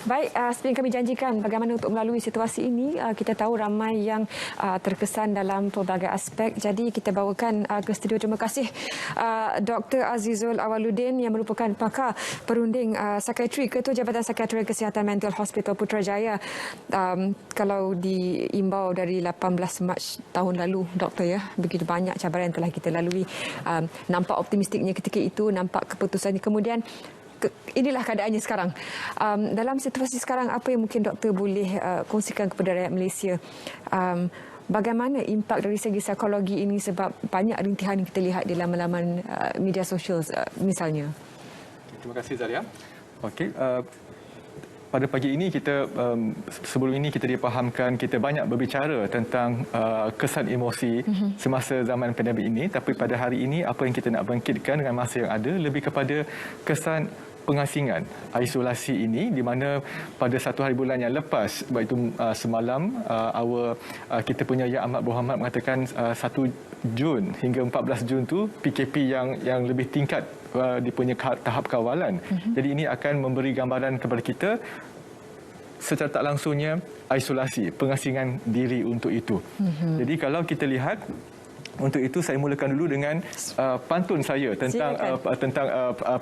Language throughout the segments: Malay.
Baik, seperti yang kami janjikan, bagaimana untuk melalui situasi ini, kita tahu ramai yang terkesan dalam pelbagai aspek. Jadi kita bawakan ke studio. Terima kasih Dr. Azizul Awaludin yang merupakan pakar perunding psikiatri, Ketua Jabatan Psikiatri Kesihatan Mental Hospital Putrajaya. Kalau diimbau dari 18 Mac tahun lalu, Doktor, ya, begitu banyak cabaran yang telah kita lalui. Nampak optimistiknya ketika itu, nampak keputusannya. Kemudian inilah keadaannya sekarang. Dalam situasi sekarang, apa yang mungkin doktor boleh kongsikan kepada rakyat Malaysia? Bagaimana impak dari segi psikologi ini sebab banyak rintihan yang kita lihat di laman-laman media sosial misalnya? Terima kasih, Zaria. Okey, pada pagi ini kita sebelum ini kita dipahamkan kita banyak berbicara tentang kesan emosi semasa zaman pandemik ini, tapi pada hari ini apa yang kita nak bangkitkan dengan masa yang ada lebih kepada kesan pengasingan isolasi ini, di mana pada satu hari bulan yang lepas, iaitu semalam kita punya Yang Amat Berhormat mengatakan 1 Jun hingga 14 Jun tu PKP yang lebih tingkat dia punya tahap kawalan. Jadi ini akan memberi gambaran kepada kita secara tak langsungnya isolasi, pengasingan diri untuk itu. Jadi kalau kita lihat, untuk itu saya mulakan dulu dengan pantun saya tentang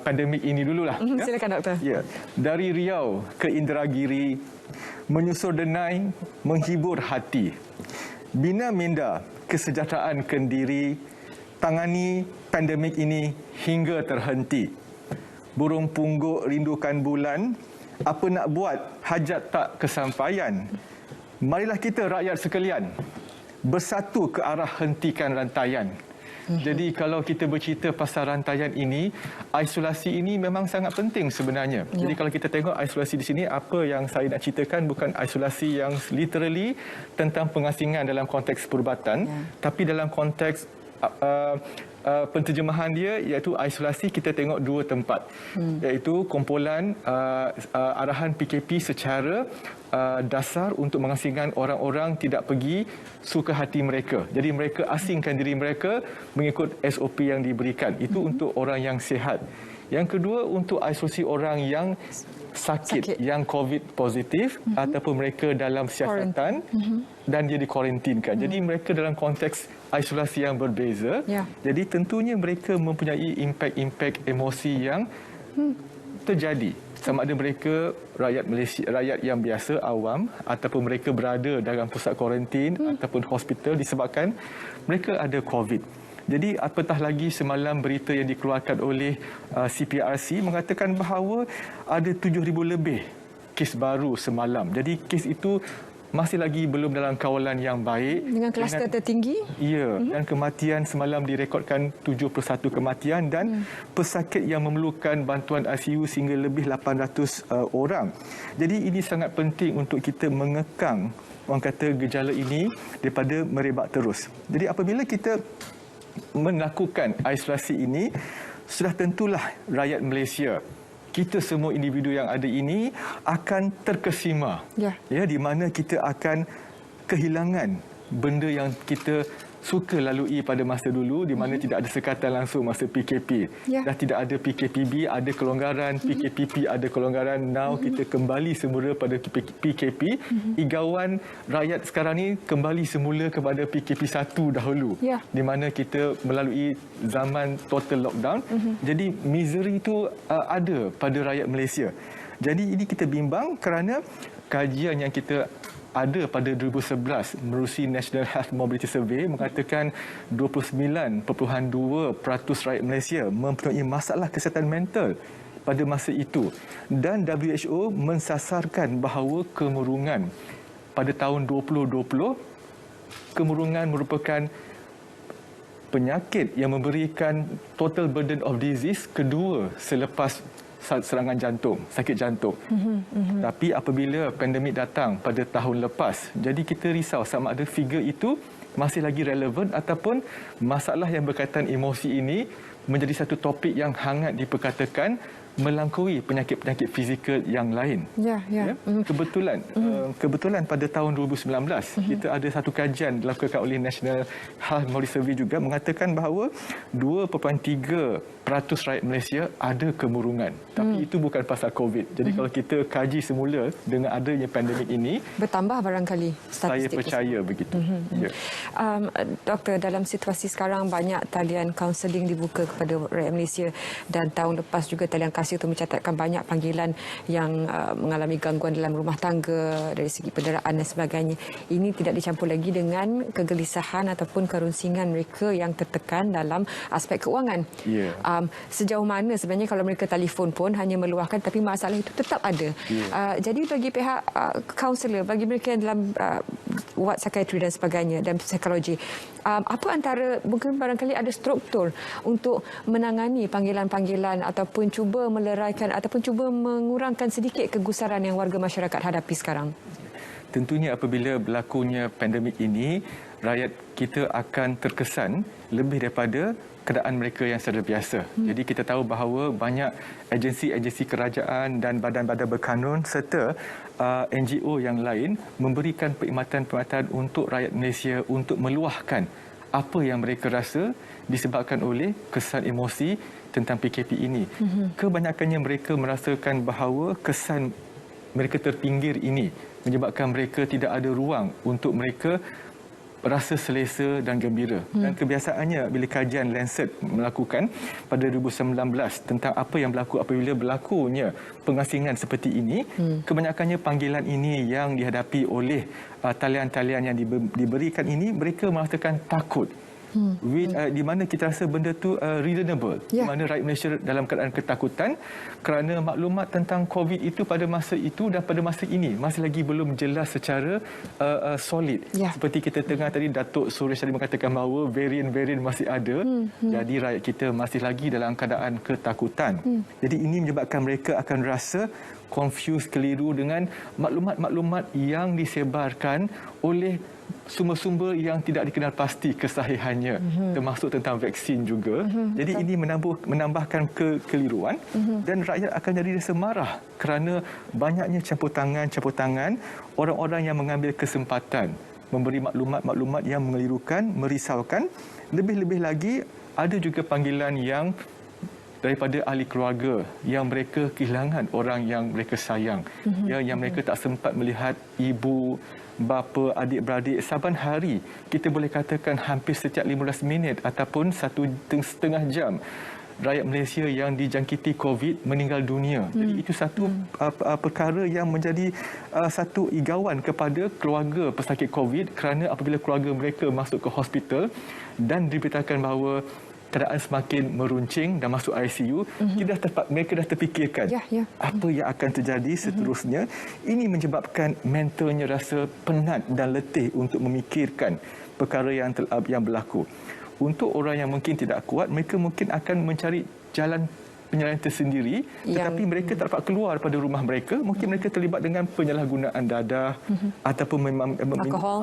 pandemik ini dululah. Silakan, Doktor. Ya. Dari Riau ke Indragiri, menyusur denai, menghibur hati. Bina minda kesejahteraan kendiri, tangani pandemik ini hingga terhenti. Burung pungguk rindukan bulan, apa nak buat hajat tak kesampaian. Marilah kita rakyat sekalian bersatu ke arah hentikan rantaian. Jadi kalau kita bercerita pasal rantaian ini, isolasi ini memang sangat penting sebenarnya. Jadi kalau kita tengok isolasi di sini, apa yang saya nak ceritakan bukan isolasi yang literally tentang pengasingan dalam konteks perubatan, tapi dalam konteks penterjemahan dia, iaitu isolasi kita tengok dua tempat, iaitu kumpulan arahan PKP secara dasar untuk mengasingkan orang-orang tidak pergi suka hati mereka. Jadi mereka asingkan diri mereka mengikut SOP yang diberikan. Itu untuk orang yang sihat. Yang kedua, untuk isolasi orang yang sakit. Yang COVID positif ataupun mereka dalam siasatan dan dia dikuarantinkan. Jadi mereka dalam konteks isolasi yang berbeza. Jadi tentunya mereka mempunyai impak-impak emosi yang terjadi. Sama ada mereka rakyat Malaysia, rakyat yang biasa, awam, ataupun mereka berada dalam pusat kuarantin ataupun hospital disebabkan mereka ada COVID. Jadi apatah lagi semalam berita yang dikeluarkan oleh CPRC mengatakan bahawa ada 7,000 lebih kes baru semalam. Jadi kes itu masih lagi belum dalam kawalan yang baik. Dengan kluster tertinggi? Ya, dan kematian semalam direkodkan 71 kematian dan pesakit yang memerlukan bantuan ICU sehingga lebih 800 orang. Jadi ini sangat penting untuk kita mengekang, orang kata, gejala ini daripada merebak terus. Jadi apabila kita melakukan isolasi ini, sudah tentulah rakyat Malaysia, kita semua individu yang ada ini akan terkesima. Ya, di mana kita akan kehilangan benda yang kita suka lalui pada masa dulu, di mana tidak ada sekatan langsung masa PKP. Dah tidak ada PKPB, ada kelonggaran, PKPP ada kelonggaran. Now kita kembali semula pada PKP. Igawan rakyat sekarang ni kembali semula kepada PKP 1 dahulu. Di mana kita melalui zaman total lockdown. Jadi misery itu ada pada rakyat Malaysia. Jadi ini kita bimbang kerana kajian yang kita ada pada 2011 menerusi National Health Mobility Survey mengatakan 29.2% rakyat Malaysia mempunyai masalah kesihatan mental pada masa itu, dan WHO mensasarkan bahawa kemurungan pada tahun 2020, kemurungan merupakan penyakit yang memberikan total burden of disease kedua selepas serangan jantung, sakit jantung. Tapi apabila pandemik datang pada tahun lepas, jadi kita risau sama ada figure itu masih lagi relevan ataupun masalah yang berkaitan emosi ini menjadi satu topik yang hangat diperkatakan melampaui penyakit-penyakit fizikal yang lain. Ya. Kebetulan pada tahun 2019 kita ada satu kajian dilakukan oleh National Health Knowledge Survey juga mengatakan bahawa 2.3% rakyat Malaysia ada kemurungan. Tapi itu bukan pasal COVID. Jadi kalau kita kaji semula dengan adanya pandemik ini, bertambah barangkali saya statistik percaya begitu. Ya. Doktor, dalam situasi sekarang banyak talian kaunseling dibuka kepada rakyat Malaysia dan tahun lepas juga talian kasih itu mencatatkan banyak panggilan yang mengalami gangguan dalam rumah tangga dari segi penderaan dan sebagainya. Ini tidak dicampur lagi dengan kegelisahan ataupun kerunsingan mereka yang tertekan dalam aspek keuangan. Ya. Sejauh mana sebenarnya kalau mereka telefon pun hanya meluahkan tapi masalah itu tetap ada. Jadi bagi pihak kaunselor, bagi mereka yang dalam ward psikiatri dan sebagainya dan psikologi, apa antara mungkin barangkali ada struktur untuk menangani panggilan-panggilan ataupun cuba meleraikan ataupun cuba mengurangkan sedikit kegusaran yang warga masyarakat hadapi sekarang? Tentunya apabila berlakunya pandemik ini, rakyat kita akan terkesan lebih daripada keadaan mereka yang sedia biasa. Jadi kita tahu bahawa banyak agensi-agensi kerajaan dan badan-badan berkanun serta NGO yang lain memberikan perkhidmatan-perkhidmatan untuk rakyat Malaysia untuk meluahkan apa yang mereka rasa disebabkan oleh kesan emosi tentang PKP ini. Kebanyakannya mereka merasakan bahawa kesan mereka terpinggir ini menyebabkan mereka tidak ada ruang untuk mereka rasa selesa dan gembira. Dan kebiasaannya bila kajian Lancet melakukan pada 2019 tentang apa yang berlaku apabila berlakunya pengasingan seperti ini, kebanyakannya panggilan ini yang dihadapi oleh talian-talian yang diberikan ini, mereka merasakan takut. Di mana kita rasa benda tu reasonable, di mana rakyat Malaysia dalam keadaan ketakutan kerana maklumat tentang COVID itu pada masa itu dan pada masa ini masih lagi belum jelas secara solid. Seperti kita dengar tadi Datuk Suresh tadi mengatakan bahawa varian-varian masih ada, jadi rakyat kita masih lagi dalam keadaan ketakutan. Jadi ini menyebabkan mereka akan rasa confused, keliru dengan maklumat-maklumat yang disebarkan oleh sumber-sumber yang tidak dikenal pasti kesahihannya, termasuk tentang vaksin juga. Jadi ini menambahkan kekeliruan dan rakyat akan jadi rasa marah kerana banyaknya campur tangan orang-orang yang mengambil kesempatan memberi maklumat-maklumat yang mengelirukan, merisaukan. Lebih-lebih lagi ada juga panggilan yang daripada ahli keluarga yang mereka kehilangan orang yang mereka sayang, yang mereka tak sempat melihat ibu, bapa, adik-beradik. Saban hari kita boleh katakan hampir setiap 15 minit ataupun 1.5 jam rakyat Malaysia yang dijangkiti COVID meninggal dunia. Jadi itu satu perkara yang menjadi satu igawan kepada keluarga pesakit COVID kerana apabila keluarga mereka masuk ke hospital dan diberitakan bahawa keadaan semakin meruncing dan masuk ICU, mereka dah terfikirkan apa yang akan terjadi seterusnya. Ini menyebabkan mentalnya rasa penat dan letih untuk memikirkan perkara yang berlaku. Untuk orang yang mungkin tidak kuat, mereka mungkin akan mencari jalan penyelesaian tersendiri, tetapi mereka tak dapat keluar daripada rumah mereka. Mungkin mereka terlibat dengan penyalahgunaan dadah ataupun memang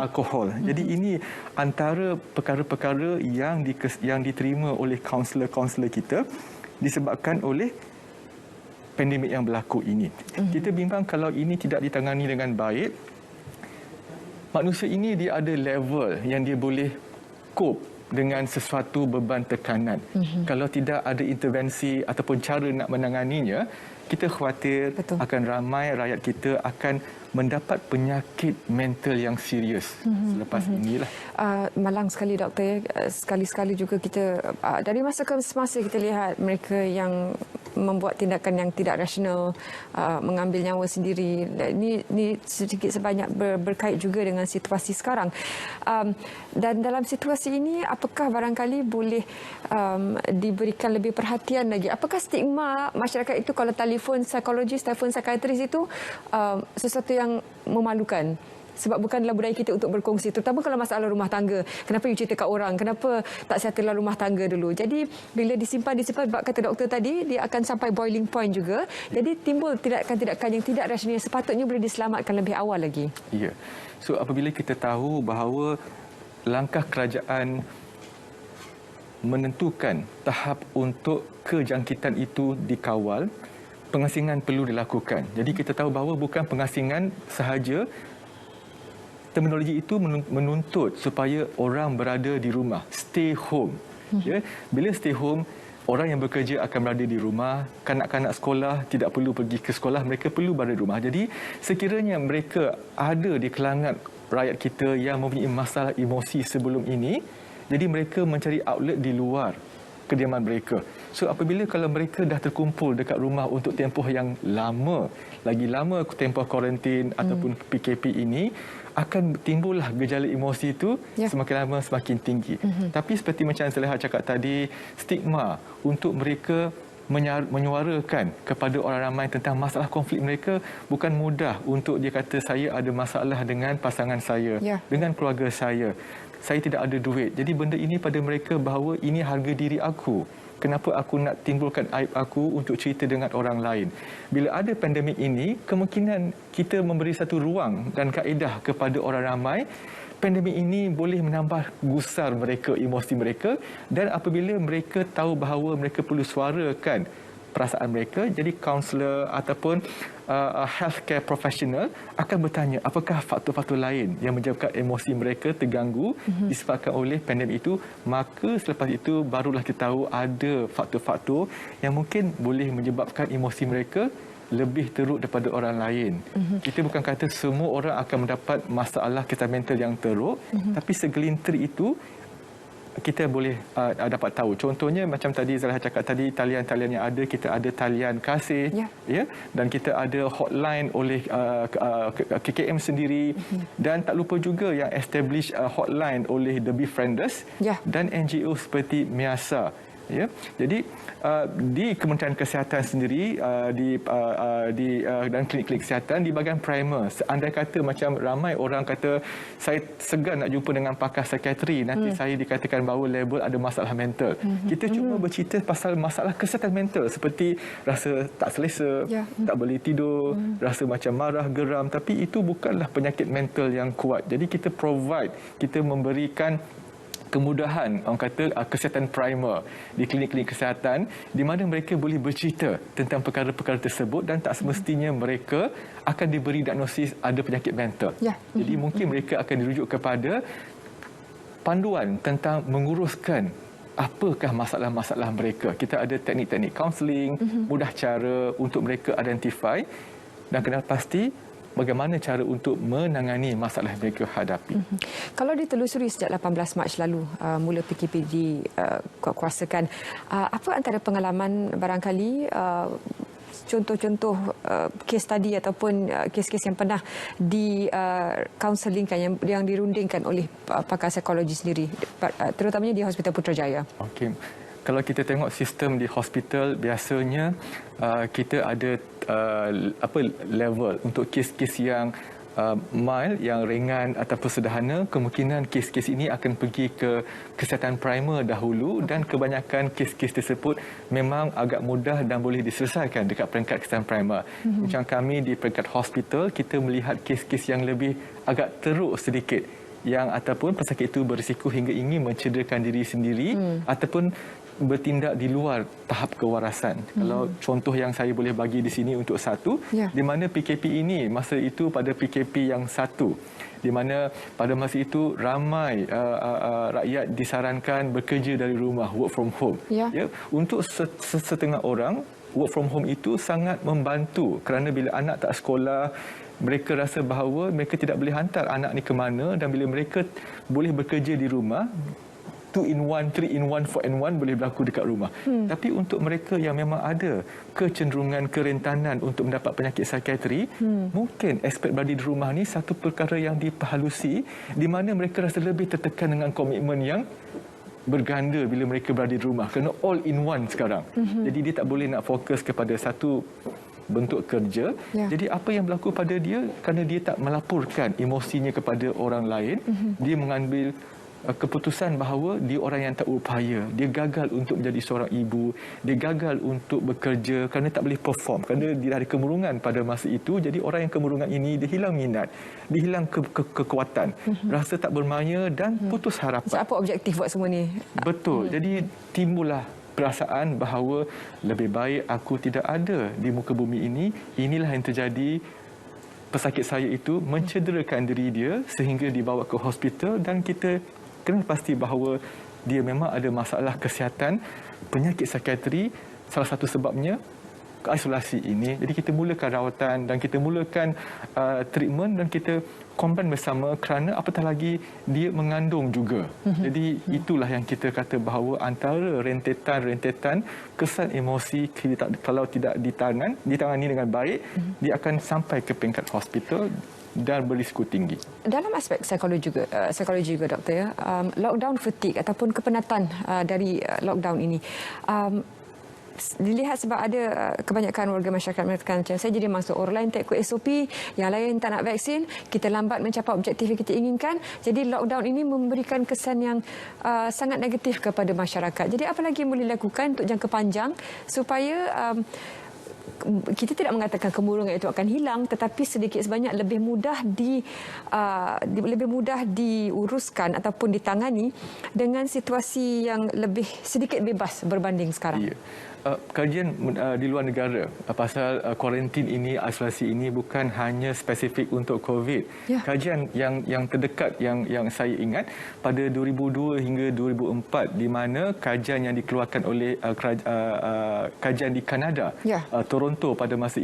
alkohol. Jadi ini antara perkara-perkara yang diterima oleh kaunselor-kaunselor kita disebabkan oleh pandemik yang berlaku ini. Kita bimbang kalau ini tidak ditangani dengan baik, manusia ini dia ada level yang dia boleh cope dengan sesuatu beban tekanan. Kalau tidak ada intervensi ataupun cara nak menanganinya, kita khawatir akan ramai rakyat kita akan mendapat penyakit mental yang serius selepas inilah. Malang sekali doktor. Sekali-sekali juga kita dari masa ke semasa kita lihat mereka yang membuat tindakan yang tidak rasional, mengambil nyawa sendiri. Ini sedikit sebanyak berkait juga dengan situasi sekarang. Dan dalam situasi ini, apakah barangkali boleh diberikan lebih perhatian lagi? Apakah stigma masyarakat itu kalau telefon psikologis, telefon psikiatris itu sesuatu yang memalukan? Sebab bukanlah budaya kita untuk berkongsi, terutama kalau masalah rumah tangga. Kenapa you cerita kat orang? Kenapa tak settlelah rumah tangga dulu? Jadi bila disimpan, sebab kata doktor tadi, dia akan sampai boiling point juga. Jadi timbul tindakan-tindakan yang tidak rasional, sepatutnya boleh diselamatkan lebih awal lagi. Ya. So apabila kita tahu bahawa langkah kerajaan menentukan tahap untuk kejangkitan itu dikawal, pengasingan perlu dilakukan. Jadi kita tahu bahawa bukan pengasingan sahaja, terminologi itu menuntut supaya orang berada di rumah, stay home. Ya, bila stay home, orang yang bekerja akan berada di rumah, kanak-kanak sekolah tidak perlu pergi ke sekolah, mereka perlu berada di rumah. Jadi sekiranya mereka ada di kalangan rakyat kita yang mempunyai masalah emosi sebelum ini, jadi mereka mencari outlet di luar kediaman mereka. So apabila kalau mereka dah terkumpul dekat rumah untuk tempoh yang lama, lagi lama tempoh kuarantin ataupun PKP ini, akan timbullah gejala emosi itu semakin lama semakin tinggi. Tapi seperti macam Zaliha cakap tadi, stigma untuk mereka menyuarakan kepada orang ramai tentang masalah konflik mereka bukan mudah. Untuk dia kata saya ada masalah dengan pasangan saya, dengan keluarga saya tidak ada duit. Jadi benda ini pada mereka bahawa ini harga diri aku. Kenapa aku nak timbulkan aib aku untuk cerita dengan orang lain? Bila ada pandemik ini, kemungkinan kita memberi satu ruang dan kaedah kepada orang ramai. Pandemik ini boleh menambah gusar mereka, emosi mereka, dan apabila mereka tahu bahawa mereka perlu suarakan perasaan mereka, jadi kaunselor ataupun healthcare professional akan bertanya apakah faktor-faktor lain yang menyebabkan emosi mereka terganggu disebabkan oleh pandemik itu. Maka selepas itu barulah kita tahu ada faktor-faktor yang mungkin boleh menyebabkan emosi mereka lebih teruk daripada orang lain. Kita bukan kata semua orang akan mendapat masalah kesihatan mental yang teruk, tapi segelintir itu kita boleh dapat tahu. Contohnya macam tadi Zaliha cakap tadi, talian-talian yang ada, kita ada talian kasih, ya, dan kita ada hotline oleh KKM sendiri, dan tak lupa juga yang establish hotline oleh The Befrienders dan NGO seperti MIASA. Ya, jadi di Kementerian Kesihatan sendiri dan klinik-klinik kesihatan di bahagian primer, andai kata macam ramai orang kata saya segan nak jumpa dengan pakar psikiatri, nanti saya dikatakan bahawa label ada masalah mental. Kita cuma bercerita pasal masalah kesihatan mental seperti rasa tak selesa, tak boleh tidur, rasa macam marah, geram, tapi itu bukanlah penyakit mental yang kuat. Jadi kita memberikan kemudahan, orang kata kesihatan primer di klinik-klinik kesihatan di mana mereka boleh bercerita tentang perkara-perkara tersebut dan tak semestinya mereka akan diberi diagnosis ada penyakit mental. Jadi mungkin mereka akan dirujuk kepada panduan tentang menguruskan apakah masalah-masalah mereka. Kita ada teknik-teknik kaunseling, mudah cara untuk mereka identify dan kena pasti bagaimana cara untuk menangani masalah yang mereka hadapi. Kalau ditelusuri sejak 18 Mac lalu, mula PKP dikuasakan, apa antara pengalaman barangkali contoh-contoh kes tadi ataupun kes-kes yang pernah di-counselingkan, yang dirundingkan oleh pakar psikologi sendiri, terutamanya di Hospital Putrajaya? Okey. Kalau kita tengok sistem di hospital, biasanya kita ada level untuk kes-kes yang mild, yang ringan ataupun sederhana. Kemungkinan kes-kes ini akan pergi ke kesihatan primer dahulu dan kebanyakan kes-kes tersebut memang agak mudah dan boleh diselesaikan dekat peringkat kesihatan primer. Macam kami di peringkat hospital, kita melihat kes-kes yang lebih agak teruk sedikit, yang ataupun pesakit itu berisiko hingga ingin mencederakan diri sendiri ataupun bertindak di luar tahap kewarasan. Kalau contoh yang saya boleh bagi di sini untuk satu, di mana PKP ini, masa itu pada PKP yang satu, di mana pada masa itu ramai rakyat disarankan bekerja dari rumah, work from home. Ya, untuk setengah orang, work from home itu sangat membantu kerana bila anak tak sekolah, mereka rasa bahawa mereka tidak boleh hantar anak ni ke mana, dan bila mereka boleh bekerja di rumah, 2-in-1, 3-in-1, 4-in-1 boleh berlaku dekat rumah. Tapi untuk mereka yang memang ada kecenderungan, kerentanan untuk mendapat penyakit psikiatri, mungkin aspek berada di rumah ni satu perkara yang diperhalusi, di mana mereka rasa lebih tertekan dengan komitmen yang berganda bila mereka berada di rumah, kerana all-in-one sekarang. Jadi dia tak boleh nak fokus kepada satu bentuk kerja. Jadi apa yang berlaku pada dia, kerana dia tak melaporkan emosinya kepada orang lain, dia mengambil keputusan bahawa dia orang yang tak berupaya, dia gagal untuk menjadi seorang ibu, dia gagal untuk bekerja kerana tak boleh perform, kerana dia ada kemurungan pada masa itu. Jadi orang yang kemurungan ini, dia hilang minat, dia hilang kekuatan, rasa tak bermaya dan putus harapan. Apa objektif buat semua ni? Betul. Jadi timbullah perasaan bahawa lebih baik aku tidak ada di muka bumi ini. Inilah yang terjadi. Pesakit saya itu mencederakan diri dia sehingga dibawa ke hospital dan kita kena pasti bahawa dia memang ada masalah kesihatan, penyakit psikiatri. Salah satu sebabnya isolasi ini. Jadi kita mulakan rawatan dan kita mulakan treatment dan kita combine bersama kerana apatah lagi dia mengandung juga. Jadi itulah yang kita kata bahawa antara rentetan kesan emosi kalau tidak ditangani dengan baik, dia akan sampai ke peringkat hospital dan berisiko tinggi. Dalam aspek psikologi juga doktor ya, lockdown fatigue ataupun kepenatan dari lockdown ini. Dilihat sebab ada kebanyakan warga masyarakat mengatakan macam saya jadi masuk orang lain tak ikut SOP, yang lain tak nak vaksin, kita lambat mencapai objektif yang kita inginkan. Jadi lockdown ini memberikan kesan yang sangat negatif kepada masyarakat. Jadi apa lagi yang boleh dilakukan untuk jangka panjang supaya kita tidak mengatakan kemurungan itu akan hilang, tetapi sedikit sebanyak lebih mudah diuruskan ataupun ditangani dengan situasi yang lebih sedikit bebas berbanding sekarang. Ya. Kajian di luar negara pasal kuarantin ini, isolasi ini bukan hanya spesifik untuk COVID. Ya. Kajian yang terdekat yang saya ingat pada 2002 hingga 2004 di mana kajian yang dikeluarkan oleh kajian di Kanada, ya. Toronto pada masa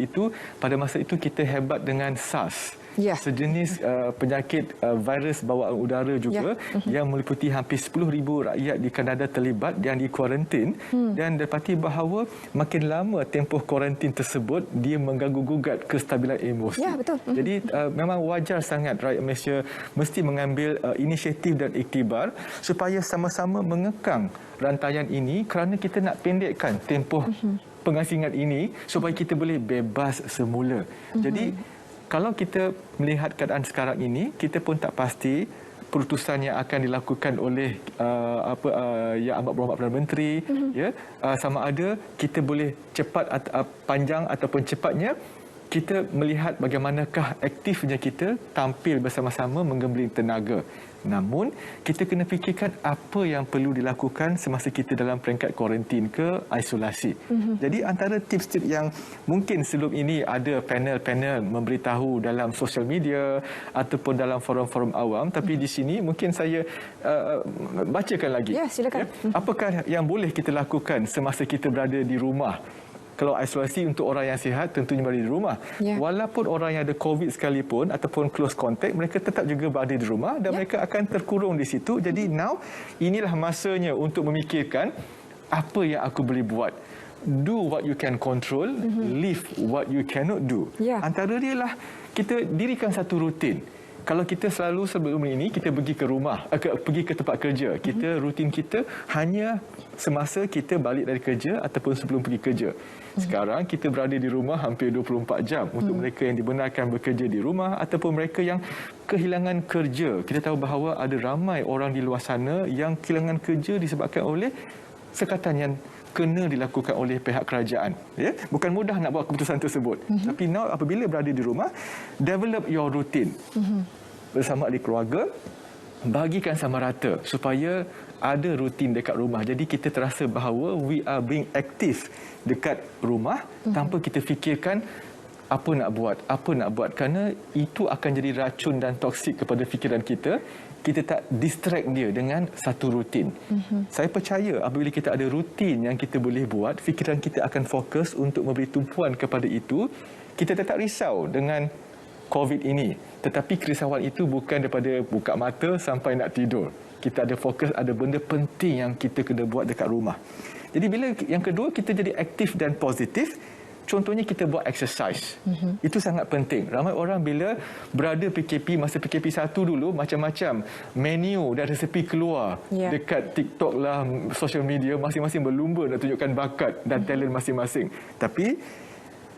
itu kita hebat dengan SARS. Ya. Sejenis penyakit virus bawaan udara juga, ya. Yang meliputi hampir 10,000 rakyat di Kanada terlibat yang dikuarantin, dan dapati bahawa makin lama tempoh kuarantin tersebut dia mengganggu-gugat kestabilan emosi. Ya, betul. Jadi memang wajar sangat rakyat Malaysia mesti mengambil inisiatif dan iktibar supaya sama-sama mengekang rantaian ini kerana kita nak pendekkan tempoh pengasingan ini supaya kita boleh bebas semula. Jadi kalau kita melihat keadaan sekarang ini, kita pun tak pasti keputusan yang akan dilakukan oleh Yang Amat Berhormat Perdana Menteri, ya, sama ada kita boleh cepat panjang ataupun cepatnya kita melihat bagaimanakah aktifnya kita tampil bersama-sama menggembling tenaga. Namun, kita kena fikirkan apa yang perlu dilakukan semasa kita dalam peringkat kuarantin ke isolasi. Jadi, antara tips-tips yang mungkin sebelum ini ada panel-panel memberitahu dalam sosial media ataupun dalam forum-forum awam, tapi di sini mungkin saya bacakan lagi. Ya, silakan. Ya? Apakah yang boleh kita lakukan semasa kita berada di rumah? Kalau isolasi untuk orang yang sihat, tentunya berada di rumah. Ya. Walaupun orang yang ada COVID sekalipun ataupun close contact, mereka tetap juga berada di rumah dan mereka akan terkurung di situ. Jadi inilah masanya untuk memikirkan apa yang aku boleh buat. Do what you can control, leave what you cannot do. Ya. Antara dia lah kita dirikan satu rutin. Kalau kita selalu sebelum ini kita pergi ke rumah, pergi ke tempat kerja, rutin kita hanya semasa kita balik dari kerja ataupun sebelum pergi kerja. Sekarang kita berada di rumah hampir 24 jam untuk mereka yang dibenarkan bekerja di rumah ataupun mereka yang kehilangan kerja. Kita tahu bahawa ada ramai orang di luar sana yang kehilangan kerja disebabkan oleh sekatan yang kena dilakukan oleh pihak kerajaan. Ya? Bukan mudah nak buat keputusan tersebut. Tapi apabila berada di rumah, develop your routine. Bersama ahli keluarga, bagikan sama rata supaya ada rutin dekat rumah. Jadi kita terasa bahawa we are being active dekat rumah tanpa kita fikirkan apa nak buat. Kerana itu akan jadi racun dan toksik kepada fikiran kita. Kita tak distract dia dengan satu rutin. Saya percaya apabila kita ada rutin yang kita boleh buat, fikiran kita akan fokus untuk memberi tumpuan kepada itu. Kita tak risau dengan COVID ini. Tetapi kerisauan itu bukan daripada buka mata sampai nak tidur. Kita ada fokus, ada benda penting yang kita kena buat dekat rumah. Jadi bila yang kedua, kita jadi aktif dan positif. Contohnya kita buat exercise. Itu sangat penting. Ramai orang bila berada PKP, masa PKP 1 dulu, macam-macam menu dan resepi keluar dekat TikTok lah, social media, masing-masing berlumba nak tunjukkan bakat dan talent masing-masing. Tapi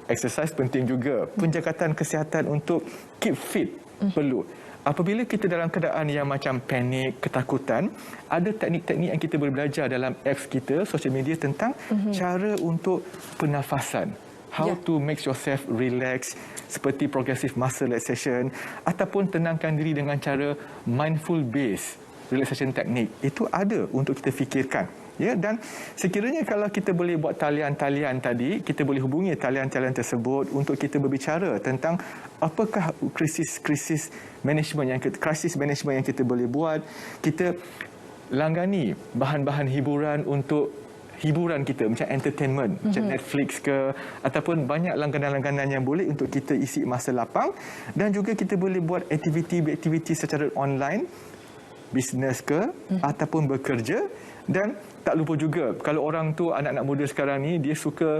exercise penting juga. Penjagatan kesihatan untuk keep fit perlu. Apabila kita dalam keadaan yang macam panik, ketakutan, ada teknik-teknik yang kita boleh belajar dalam apps kita, social media tentang cara untuk pernafasan. How to make yourself relax, seperti progressive muscle relaxation, ataupun tenangkan diri dengan cara mindful based relaxation teknik. Itu ada untuk kita fikirkan. Ya, dan sekiranya kalau kita boleh buat talian-talian tadi, kita boleh hubungi talian-talian tersebut untuk kita berbicara tentang apakah krisis management yang kita boleh buat. Kita langgani bahan-bahan hiburan untuk hiburan kita, macam entertainment, macam Netflix ke, ataupun banyak langganan-langganan yang boleh untuk kita isi masa lapang. Dan juga kita boleh buat aktiviti secara online, bisnes ke, ataupun bekerja. Dan tak lupa juga, kalau orang tu, anak-anak muda sekarang ni, dia suka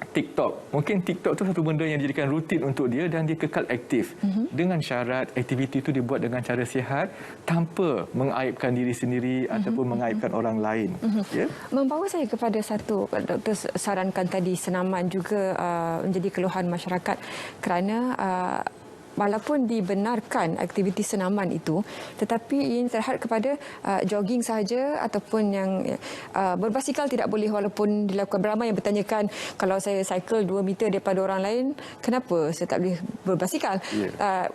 TikTok. Mungkin TikTok tu satu benda yang dijadikan rutin untuk dia dan dia kekal aktif. Dengan syarat aktiviti itu dibuat dengan cara sihat, tanpa mengaibkan diri sendiri ataupun mengaibkan orang lain. Ya? Membawa saya kepada satu, doktor sarankan tadi, senaman juga menjadi keluhan masyarakat kerana walaupun dibenarkan aktiviti senaman itu, tetapi ia terhad kepada jogging sahaja ataupun yang berbasikal tidak boleh, walaupun dilakukan. Beramai yang bertanyakan, kalau saya cycle 2 meter daripada orang lain, kenapa saya tak boleh berbasikal?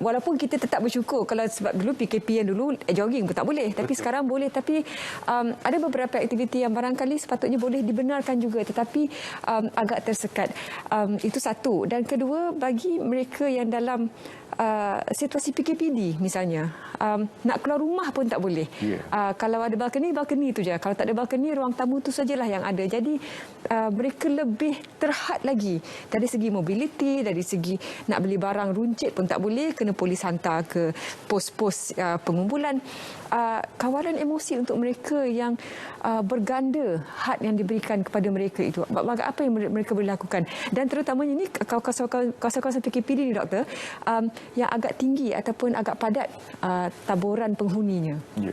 Walaupun kita tetap bersyukur, kalau sebab dulu PKP yang dulu jogging pun tak boleh, tapi sekarang boleh. Tapi ada beberapa aktiviti yang barangkali sepatutnya boleh dibenarkan juga, tetapi agak tersekat. Itu satu. Dan kedua, bagi mereka yang dalam situasi PKPD misalnya, nak keluar rumah pun tak boleh. Kalau ada balkoni itu je. Kalau tak ada balkoni, ruang tamu itu sajalah yang ada. Jadi mereka lebih terhad lagi dari segi mobiliti, dari segi nak beli barang runcit pun tak boleh, kena polis hantar ke pos-pos pengumpulan. Kawalan emosi untuk mereka yang berganda had yang diberikan kepada mereka itu. Apa yang mereka boleh lakukan? Dan terutamanya ini kawasan-kawasan PKPD ni, doktor, yang agak tinggi ataupun agak padat taburan penghuninya. Ya.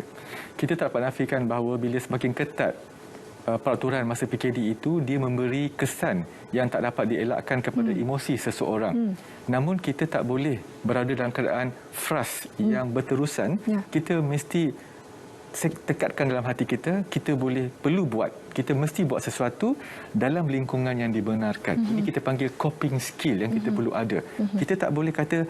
Kita tak dapat nafikan bahawa bila semakin ketat peraturan masa PKD itu, dia memberi kesan yang tak dapat dielakkan kepada emosi seseorang. Namun kita tak boleh berada dalam keadaan frust yang berterusan. Kita mesti tekatkan dalam hati kita, kita kita mesti buat sesuatu dalam lingkungan yang dibenarkan. Ini kita panggil coping skill yang kita perlu ada. Kita tak boleh kata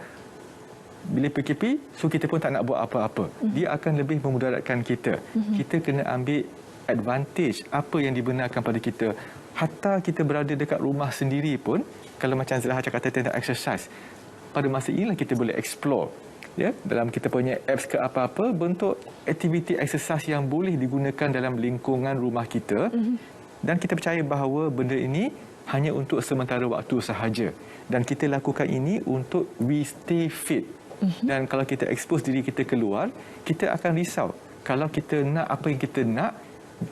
bila PKP, so kita pun tak nak buat apa-apa. Dia akan lebih memudaratkan kita. Kita kena ambil advantage apa yang dibenarkan pada kita. Hatta kita berada dekat rumah sendiri pun, kalau macam Zulaha cakap tentang exercise, pada masa inilah kita boleh explore. Ya, dalam kita punya apps ke apa-apa, bentuk aktiviti exercise yang boleh digunakan dalam lingkungan rumah kita. Dan kita percaya bahawa benda ini hanya untuk sementara waktu sahaja. Dan kita lakukan ini untuk we stay fit. Dan kalau kita expose diri kita keluar, kita akan risau. Kalau kita nak apa yang kita nak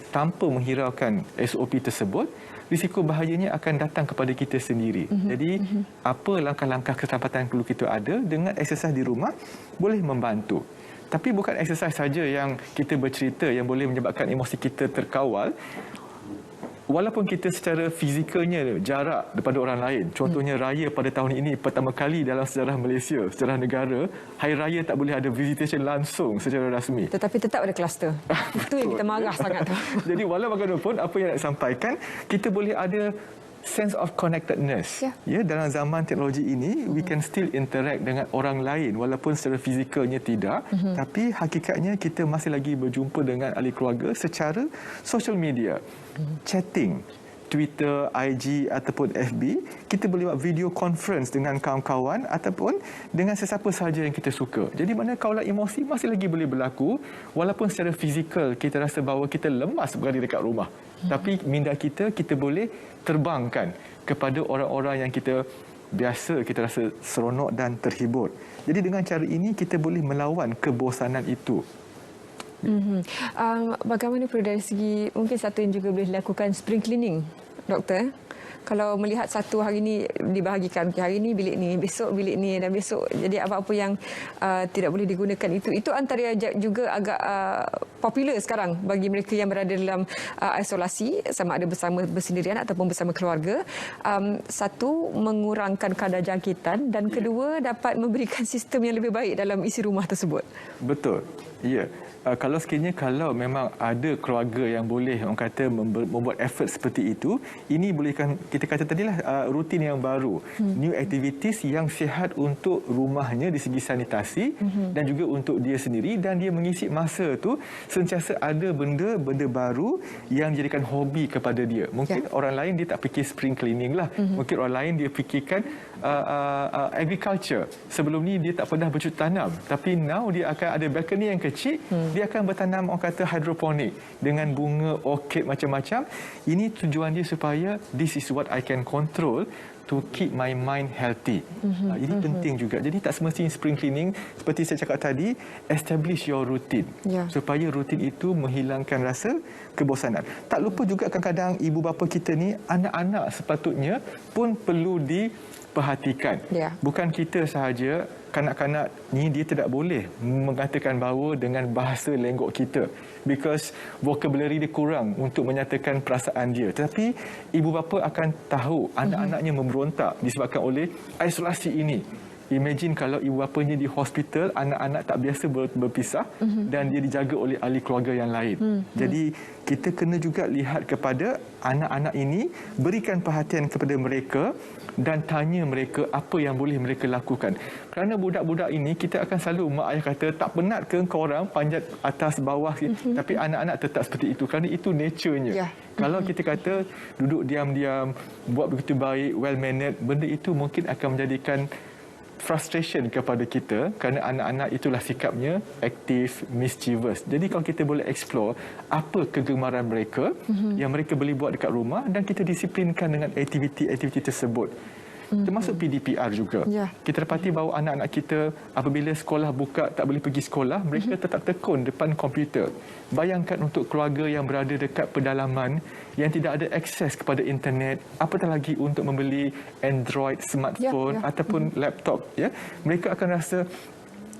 tanpa menghiraukan SOP tersebut, risiko bahayanya akan datang kepada kita sendiri. Jadi, apa langkah-langkah keselamatan yang perlu kita ada dengan exercise di rumah boleh membantu. Tapi bukan exercise saja yang kita bercerita yang boleh menyebabkan emosi kita terkawal. Walaupun kita secara fizikalnya jarak daripada orang lain, contohnya raya pada tahun ini pertama kali dalam sejarah Malaysia, sejarah negara, hari raya tak boleh ada visitation langsung secara rasmi. Tetapi tetap ada kluster. Itu yang kita marah sangat tu. Jadi walau bagaimanapun, apa yang nak sampaikan, kita boleh ada sense of connectedness. Ya, dalam zaman teknologi ini, we can still interact dengan orang lain walaupun secara fizikalnya tidak, tapi hakikatnya kita masih lagi berjumpa dengan ahli keluarga secara social media, chatting, Twitter, IG ataupun FB. Kita boleh buat video conference dengan kawan-kawan ataupun dengan sesiapa sahaja yang kita suka. Jadi mana kaulah emosi masih lagi boleh berlaku walaupun secara fizikal kita rasa bahawa kita lemas berada dekat rumah. Tapi minda kita boleh terbangkan kepada orang-orang yang kita biasa kita rasa seronok dan terhibur. Jadi dengan cara ini kita boleh melawan kebosanan itu. Bagaimana pula dari segi, mungkin satu yang juga boleh dilakukan, spring cleaning, doktor? Kalau melihat satu hari ini dibahagikan, hari ini bilik ni, besok bilik ni dan besok, jadi apa-apa yang tidak boleh digunakan itu antara juga agak popular sekarang bagi mereka yang berada dalam isolasi, sama ada bersama bersendirian ataupun bersama keluarga. Satu, mengurangkan kadar jangkitan, dan kedua, dapat memberikan sistem yang lebih baik dalam isi rumah tersebut. Betul. Ya. kalau sekiranya kalau memang ada keluarga yang boleh orang kata membuat effort seperti itu, ini bolehkan kita kata tadilah rutin yang baru, new activities yang sihat untuk rumahnya di segi sanitasi dan juga untuk dia sendiri, dan dia mengisi masa tu sentiasa ada benda baru yang dijadikan hobi kepada dia. Mungkin orang lain dia tak fikir spring cleaning lah, mungkin orang lain dia fikirkan agriculture. Sebelum ni dia tak pernah bercocok tanam, tapi now dia akan ada balcony yang kecil, dia akan bertanam orang kata hidroponik dengan bunga, orchid macam-macam. Ini tujuan dia supaya this is what I can control to keep my mind healthy. Ini penting juga. Jadi tak semestinya spring cleaning, seperti saya cakap tadi, establish your routine. Supaya rutin itu menghilangkan rasa kebosanan. Tak lupa juga kadang-kadang ibu bapa kita ni, anak-anak sepatutnya pun perlu diperhatikan. Bukan kita sahaja, kanak-kanak ni dia tidak boleh mengatakan bahawa dengan bahasa lenggok kita, because vocabulary dia kurang untuk menyatakan perasaan dia. Tetapi ibu bapa akan tahu anak-anaknya memberontak disebabkan oleh isolasi ini. Imagine kalau ibu bapanya di hospital, anak-anak tak biasa berpisah dan dia dijaga oleh ahli keluarga yang lain. Jadi kita kena juga lihat kepada anak-anak ini, berikan perhatian kepada mereka dan tanya mereka apa yang boleh mereka lakukan. Kerana budak-budak ini, kita akan selalu, mak ayah kata, tak penat ke kau orang panjat atas bawah, tapi anak-anak tetap seperti itu kerana itu nature-nya. Kalau kita kata duduk diam-diam, buat begitu baik, well mannered, benda itu mungkin akan menjadikan frustration kepada kita kerana anak-anak itulah sikapnya aktif, mischievous. Jadi kalau kita boleh explore apa kegemaran mereka yang mereka boleh buat dekat rumah dan kita disiplinkan dengan aktiviti-aktiviti tersebut. Termasuk PDPR juga. Kita dapati bahawa anak-anak kita apabila sekolah buka tak boleh pergi sekolah, mereka tetap tekun depan komputer. Bayangkan untuk keluarga yang berada dekat pedalaman yang tidak ada akses kepada internet, apatah lagi untuk membeli Android smartphone ataupun laptop, mereka akan rasa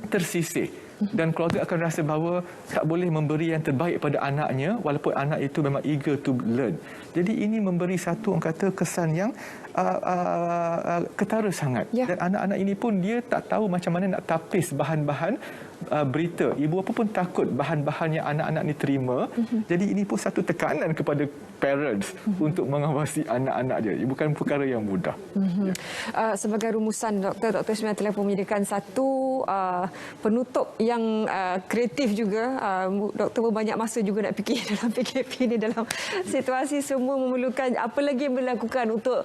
tersisih. Dan keluarga akan rasa bahawa tak boleh memberi yang terbaik pada anaknya walaupun anak itu memang eager to learn. Jadi ini memberi satu orang kata kesan yang ketara sangat. Dan anak-anak ini pun dia tak tahu macam mana nak tapis bahan-bahan berita. Ibu bapa pun takut bahan-bahan yang anak-anak ni terima. Jadi ini pun satu tekanan kepada parents untuk mengawasi anak-anak dia. Ia bukan perkara yang mudah. Sebagai rumusan, Dr. sebenarnya telah menyediakan satu penutup yang kreatif juga. Doktor pun banyak masa juga nak fikir dalam PKP ni, dalam situasi semua memerlukan apa lagi yang dilakukan untuk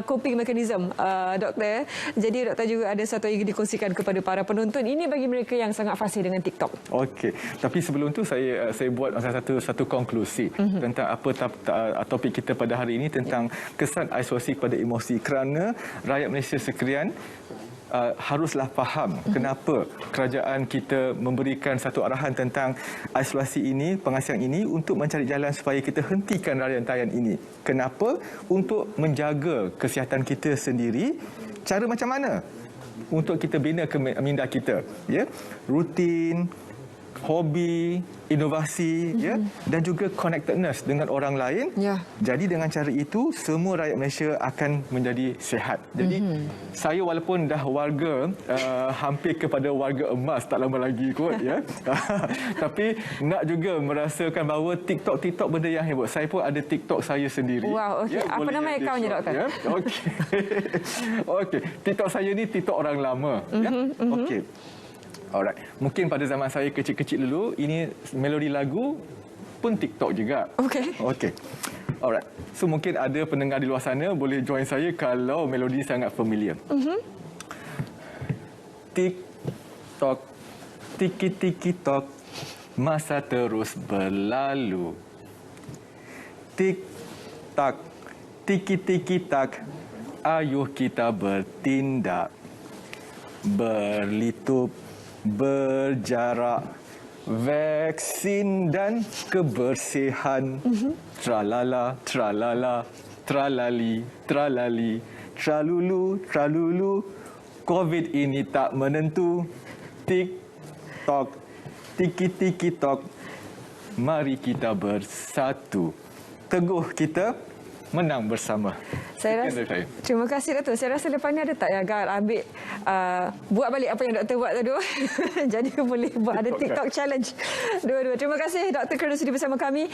coping mechanism, Doktor. Jadi Doktor juga ada satu yang dikongsikan kepada para penonton. Ini bagi mereka yang sangat fasih dengan TikTok. Okey, tapi sebelum tu saya buat satu konklusi tentang apa topik kita pada hari ini, tentang kesan isolasi kepada emosi. Kerana rakyat Malaysia sekalian haruslah faham kenapa kerajaan kita memberikan satu arahan tentang isolasi ini, pengasihan ini, untuk mencari jalan supaya kita hentikan rantaian ini. Kenapa? Untuk menjaga kesihatan kita sendiri. Cara macam mana? Untuk kita bina minda kita, rutin, hobi, inovasi, dan juga connectedness dengan orang lain. Jadi dengan cara itu semua rakyat Malaysia akan menjadi sihat. Jadi saya walaupun dah warga hampir kepada warga emas tak lama lagi kot, tapi nak juga merasakan bahawa TikTok benda yang hebat. Saya pun ada TikTok saya sendiri. Wow, okey. Apa nama akaunnya, Doktor? Okey. Okey. TikTok saya ni TikTok orang lama, okey. Alright. Mungkin pada zaman saya kecil-kecil dulu, ini melodi lagu pun TikTok juga. Okey. Alright. So mungkin ada pendengar di luar sana boleh join saya kalau melodi sangat familiar. TikTok, tiki-tiki-tok, masa terus berlalu. Tik-tak, tiki-tiki-tak, ayuh kita bertindak. Berlitup, berjarak, vaksin dan kebersihan. Tralala, tralala, tralali, tralali, tralulu, tralulu. COVID ini tak menentu. TikTok, tiki-tiki-tok, mari kita bersatu. Teguh kita menang bersama. Saya rasa, terima kasih Dato'. Saya rasa lepas ni ada tak ya Gar ambil buat balik apa yang doktor buat tadi. Jadi boleh buat ada TikTok challenge. Dua-dua. Terima kasih Dr. kerana sudi bersama kami.